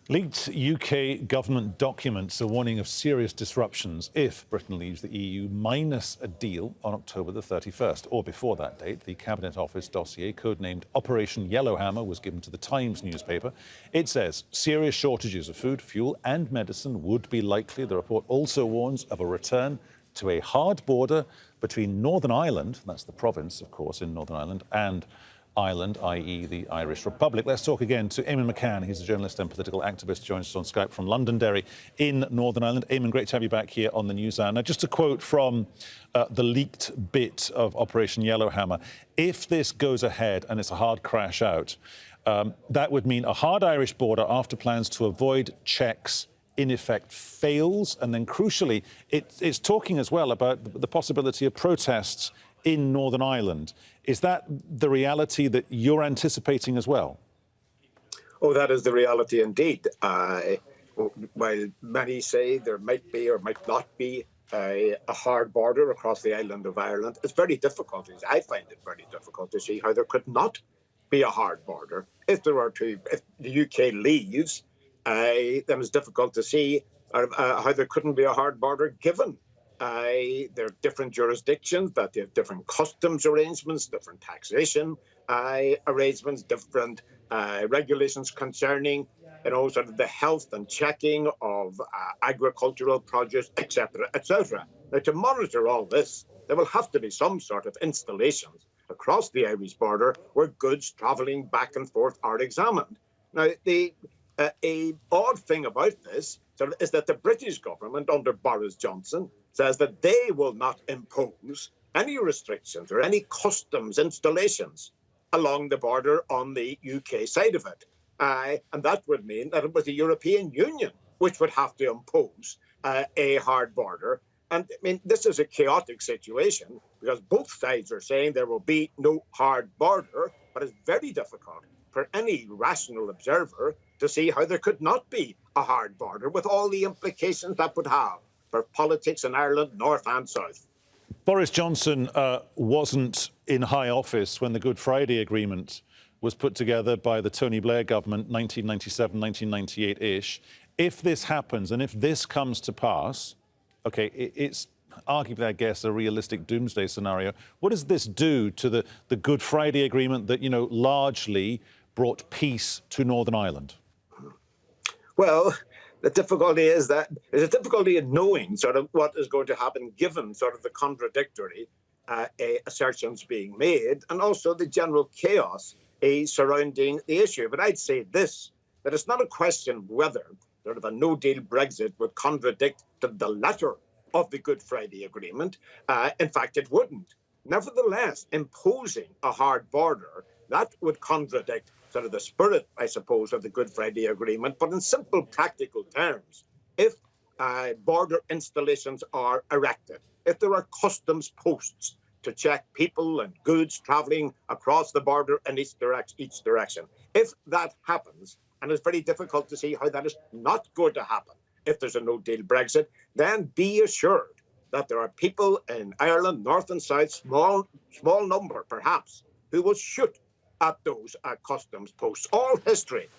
Leaked UK government documents are warning of serious disruptions if Britain leaves the EU minus a deal on October the 31st. Or before that date, the Cabinet Office dossier, codenamed Operation Yellowhammer, was given to the Times newspaper. It says serious shortages of food, fuel and medicine would be likely. The report also warns of a return to a hard border between Northern Ireland, that's the province, of course, in Northern Ireland, and Ireland, i.e. the Irish Republic. Let's talk again to Eamon McCann. He's a journalist and political activist, joins us on Skype from Londonderry in Northern Ireland. Eamon, great to have you back here on the News Hour. Now, just a quote from the leaked bit of Operation Yellowhammer. If this goes ahead and it's a hard crash out, that would mean a hard Irish border after plans to avoid checks in effect fails. And then crucially, it's talking as well about the possibility of protests in Northern Ireland. Is that the reality that you're anticipating as well? Oh, that is the reality indeed. While many say there might be or might not be a hard border across the island of Ireland, it's very difficult. I find it very difficult to see how there could not be a hard border if the UK leaves. Then it's difficult to see how there couldn't be a hard border given there are different jurisdictions, that they have different customs arrangements, different taxation arrangements, different regulations concerning, sort of the health and checking of agricultural produce, etc., etc. Now, to monitor all this, there will have to be some sort of installations across the Irish border where goods travelling back and forth are examined. Now, the odd thing about this is that the British government under Boris Johnson says that they will not impose any restrictions or any customs installations along the border on the UK side of it. And that would mean that it was the European Union which would have to impose a hard border. And I mean, this is a chaotic situation because both sides are saying there will be no hard border, but it's very difficult for any rational observer to see how there could not be a hard border with all the implications that would have for politics in Ireland, north and south. Boris Johnson wasn't in high office when the Good Friday Agreement was put together by the Tony Blair government, 1997, 1998-ish. If this happens and if this comes to pass, OK, it's arguably, I guess, a realistic doomsday scenario. What does this do to the Good Friday Agreement that, largely brought peace to Northern Ireland? Well, the difficulty is that there's a difficulty in knowing sort of what is going to happen given sort of the contradictory assertions being made and also the general chaos surrounding the issue. But I'd say this, that it's not a question of whether sort of a no-deal Brexit would contradict the letter of the Good Friday Agreement. In fact, it wouldn't. Nevertheless, imposing a hard border, that would contradict sort of the spirit, I suppose, of the Good Friday Agreement. But in simple, practical terms, if border installations are erected, if there are customs posts to check people and goods travelling across the border in each direction, if that happens, and it's very difficult to see how that is not going to happen if there's a no-deal Brexit, then be assured that there are people in Ireland, north and south, small number perhaps, who will shoot at those customs posts. All history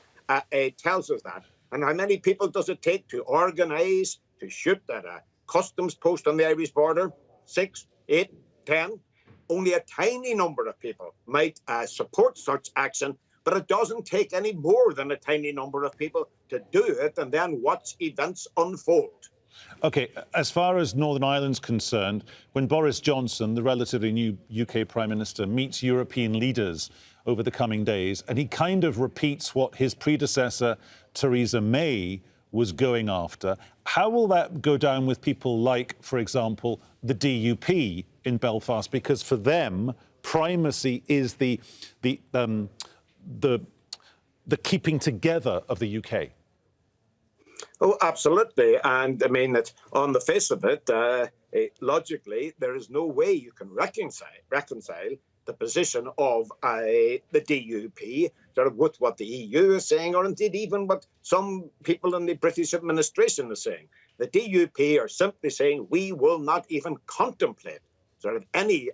tells us that. And how many people does it take to organise, to shoot at a customs post on the Irish border? 6, 8, 10? Only a tiny number of people might support such action, but it doesn't take any more than a tiny number of people to do it and then watch events unfold. OK, as far as Northern Ireland's concerned, when Boris Johnson, the relatively new UK Prime Minister, meets European leaders over the coming days, and he kind of repeats what his predecessor, Theresa May, was going after, how will that go down with people like, for example, the DUP in Belfast? Because for them, primacy is the keeping together of the UK. Oh, absolutely. And I mean, that on the face of it, logically, there is no way you can reconcile the position of the DUP sort of with what the EU is saying, or indeed even what some people in the British administration are saying. The DUP are simply saying we will not even contemplate sort of any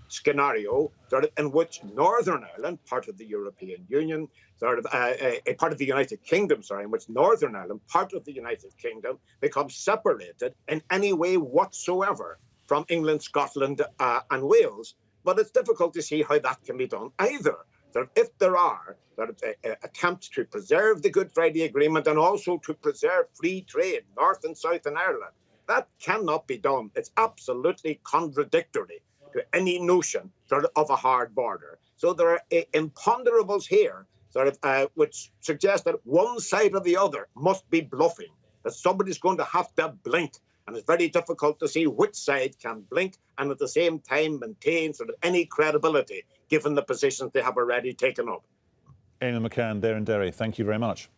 scenario sort of in which Northern Ireland, part of the European Union, sort of a part of the United Kingdom, sorry, in which Northern Ireland, part of the United Kingdom, becomes separated in any way whatsoever from England, Scotland, and Wales. But it's difficult to see how that can be done either. Sort of, if there are sort of attempts to preserve the Good Friday Agreement and also to preserve free trade, North and South in Ireland, that cannot be done. It's absolutely contradictory to any notion sort of a hard border. So there are imponderables here sort of which suggest that one side or the other must be bluffing, that somebody's going to have to blink. And it's very difficult to see which side can blink and at the same time maintain sort of any credibility given the positions they have already taken up. Eamon McCann there in Derry, thank you very much.